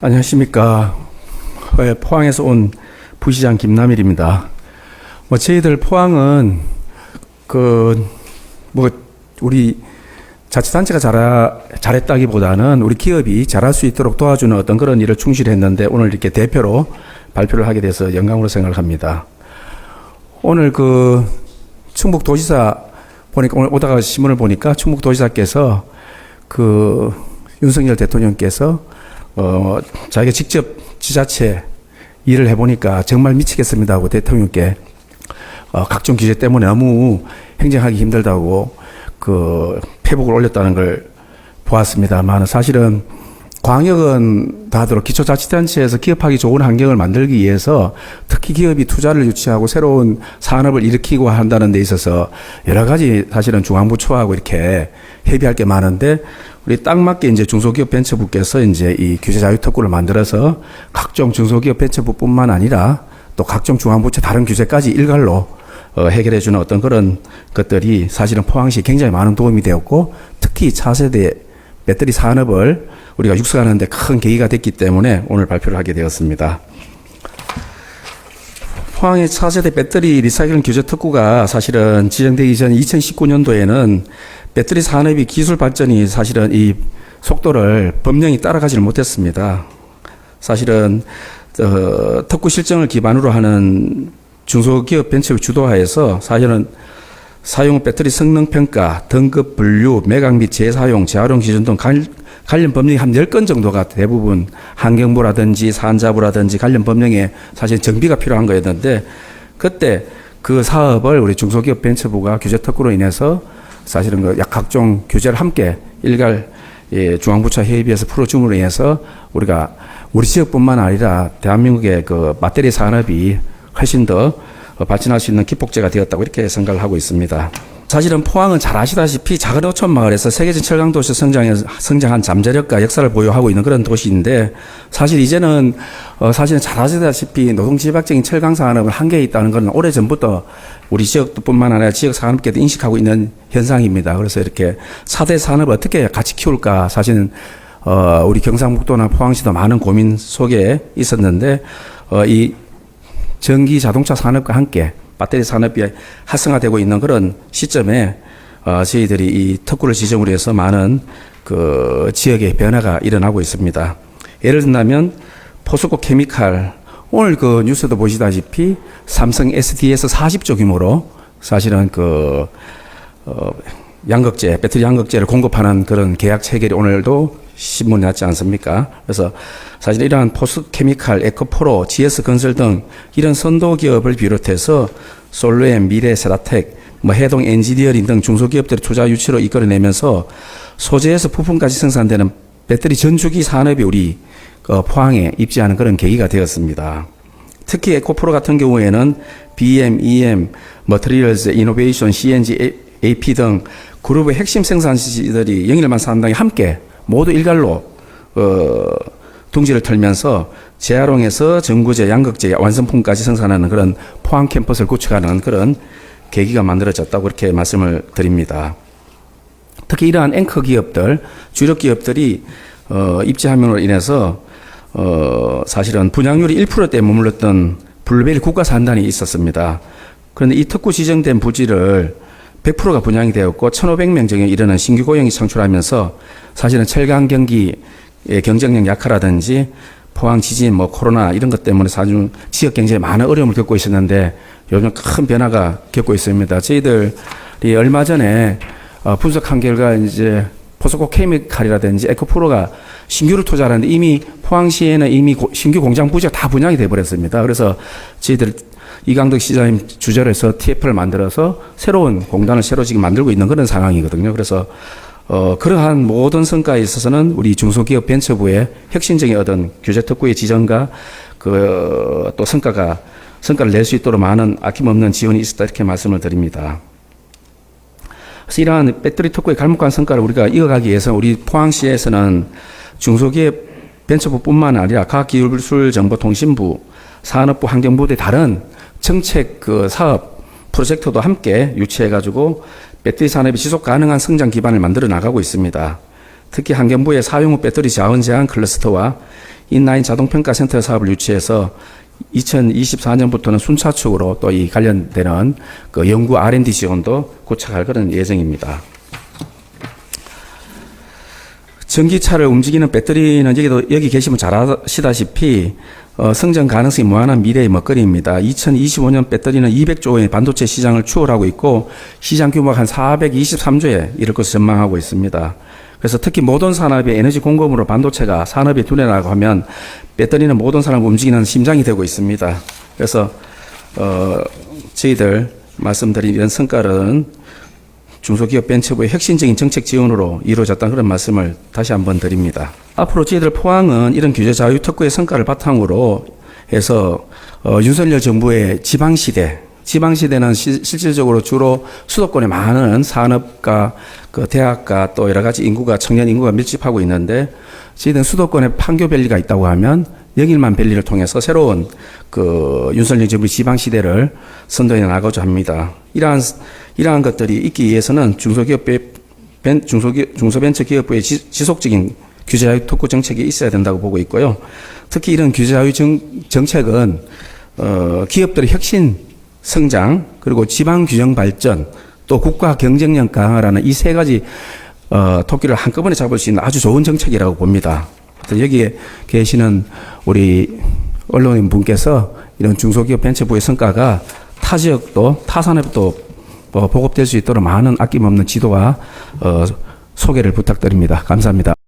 안녕하십니까. 포항에서 온 부시장 김남일입니다. 저희들 포항은 우리 자치단체가 잘했다기보다는 우리 기업이 잘할 수 있도록 도와주는 어떤 그런 일을 충실히 했는데 오늘 이렇게 대표로 발표를 하게 돼서 영광으로 생각합니다. 오늘 충북도지사 보니까 오늘 오다가 신문을 보니까 충북도지사께서 윤석열 대통령께서 자기가 직접 지자체 일을 해보니까 정말 미치겠습니다 하고 대통령께 각종 규제 때문에 너무 행정하기 힘들다고 페북을 올렸다는 걸 보았습니다만, 사실은 광역은 다하도록 기초자치단체에서 기업하기 좋은 환경을 만들기 위해서 특히 기업이 투자를 유치하고 새로운 산업을 일으키고 한다는 데 있어서 여러 가지 사실은 중앙부처하고 이렇게 협의할 게 많은데, 우리 딱 맞게 이제 중소기업 벤처부께서 이제 이 규제 자유 특구를 만들어서 각종 중소기업 벤처부뿐만 아니라 또 각종 중앙부처 다른 규제까지 일괄로 해결해주는 어떤 그런 것들이 사실은 포항시에 굉장히 많은 도움이 되었고, 특히 차세대 배터리 산업을 우리가 육성하는 데 큰 계기가 됐기 때문에 오늘 발표를 하게 되었습니다. 포항의 차세대 배터리 리사이클링 규제 특구가 사실은 지정되기 전 2019년도에는 배터리 산업이 기술 발전이 사실은 이 속도를 법령이 따라가지를 못했습니다. 사실은 특구 실정을 기반으로 하는 중소기업 벤처의 주도하에서 사실은 사용 배터리 성능 평가, 등급 분류, 매각 및 재사용, 재활용 기준 등 관련 법령이 한 10건 정도가 대부분 환경부라든지 산자부라든지 관련 법령에 사실 정비가 필요한 거였는데, 그때 그 사업을 우리 중소기업 벤처부가 규제 특구로 인해서 사실은 각종 규제를 함께 일괄 중앙부처 협의에서 풀어줌으로 인해서 우리가 우리 지역뿐만 아니라 대한민국의 배터리 산업이 훨씬 더 발전할 수 있는 기폭제가 되었다고 이렇게 생각을 하고 있습니다. 사실은 포항은 잘 아시다시피 작은 어촌 마을에서 세계적 철강도시 성장한 잠재력과 역사를 보유하고 있는 그런 도시인데, 사실 이제는 사실은 잘 아시다시피 노동지배적인 철강 산업을 한계에 있다는 것은 오래전부터 우리 지역뿐만 아니라 지역 산업계도 인식하고 있는 현상입니다. 그래서 이렇게 4대 산업을 어떻게 같이 키울까, 사실은 우리 경상북도나 포항시도 많은 고민 속에 있었는데, 이 전기 자동차 산업과 함께 배터리 산업이 활성화되고 있는 그런 시점에 저희들이 이 특구를 지정으로 해서 많은 지역의 변화가 일어나고 있습니다. 예를 들면 포스코 케미칼, 오늘 뉴스도 보시다시피 삼성 SDS 40조 규모로 사실은 양극재, 배터리 양극재를 공급하는 그런 계약 체결이 오늘도 신문에 났지 않습니까? 그래서 사실 이러한 포스케미칼, 에코프로, GS건설 등 이런 선도 기업을 비롯해서 솔루엠, 미래, 세라텍, 해동 엔지니어링 등 중소기업들의 투자 유치로 이끌어내면서 소재에서 부품까지 생산되는 배터리 전주기 산업이 우리 포항에 입지하는 그런 계기가 되었습니다. 특히 에코프로 같은 경우에는 BM, EM, Materials, Innovation, CNG, AP 등 그룹의 핵심 생산시들이 영일만 산당이 함께 모두 일괄로 둥지를 털면서 재활용해서 전구재, 양극재, 완성품까지 생산하는 그런 포항 캠퍼스를 구축하는 그런 계기가 만들어졌다고 이렇게 말씀을 드립니다. 특히 이러한 앵커 기업들, 주력 기업들이 입지함으로 인해서 사실은 분양률이 1%대 머물렀던 블루베리 국가산단이 있었습니다. 그런데 이 특구 지정된 부지를 100%가 분양이 되었고 1,500명 정에 이르는 신규 고용이 창출하면서 사실은 철강 경기의 경쟁력 약화라든지 포항 지진, 코로나 이런 것 때문에 사실 지역 경제에 많은 어려움을 겪고 있었는데 요즘 큰 변화가 겪고 있습니다. 저희들이 얼마 전에 분석한 결과 이제 포스코 케미칼이라든지 에코프로가 신규를 투자하는데 이미 포항시에는 이미 신규 공장 부지가 다 분양이 돼버렸습니다. 그래서 저희들 이강덕 시장님 주재로 해서 TF를 만들어서 새로운 공단을 새로 지금 만들고 있는 그런 상황이거든요. 그래서 그러한 모든 성과에 있어서는 우리 중소기업 벤처부의 혁신적인 어떤 규제 특구의 지정과 또 성과를 낼 수 있도록 많은 아낌없는 지원이 있었다 이렇게 말씀을 드립니다. 그래서 이러한 배터리 특구의 갈목한 성과를 우리가 이어가기 위해서 우리 포항시에서는 중소기업 벤처부뿐만 아니라 과학기술정보통신부, 산업부, 환경부 등 다른 정책 사업 프로젝트도 함께 유치해가지고 배터리 산업이 지속 가능한 성장 기반을 만들어 나가고 있습니다. 특히 환경부의 사용 후 배터리 자원 제한 클러스터와 인라인 자동평가센터 사업을 유치해서 2024년부터는 순차적으로 또 이 관련되는 그 연구 R&D 지원도 구착할 그런 예정입니다. 전기차를 움직이는 배터리는 여기 계시면 잘 아시다시피 성장 가능성이 무한한 미래의 먹거리입니다. 2025년 배터리는 200조 원의 반도체 시장을 추월하고 있고 시장 규모가 한 423조에 이를 것을 전망하고 있습니다. 그래서 특히 모든 산업의 에너지 공급으로 반도체가 산업의 두뇌 라고 하면 배터리는 모든 산업을 움직이는 심장이 되고 있습니다. 그래서 저희들 말씀드린 이런 성과는 중소기업 벤처부의 혁신적인 정책 지원으로 이루어졌다는 그런 말씀을 다시 한번 드립니다. 앞으로 저희들 포항은 이런 규제 자유 특구의 성과를 바탕으로 해서 윤석열 정부의 지방시대는 실질적으로 주로 수도권에 많은 산업과 그 대학과 또 여러 가지 청년 인구가 밀집하고 있는데 저희들은 수도권에 판교밸리가 있다고 하면 영일만 밸리를 통해서 새로운 그 윤석열 정부의 지방시대를 선도해 나가고자 합니다. 이러한 것들이 있기 위해서는 중소벤처기업부의 지속적인 규제자유 특구 정책이 있어야 된다고 보고 있고요. 특히 이런 규제자유 정책은 기업들의 혁신 성장 그리고 지방 균형 발전 또 국가 경쟁력 강화라는 이 세 가지 토끼를 한꺼번에 잡을 수 있는 아주 좋은 정책이라고 봅니다. 여기에 계시는 우리 언론인 분께서 이런 중소기업 벤처부의 성과가 타 지역도 타 산업도 보급될 수 있도록 많은 아낌없는 지도와 소개를 부탁드립니다. 감사합니다.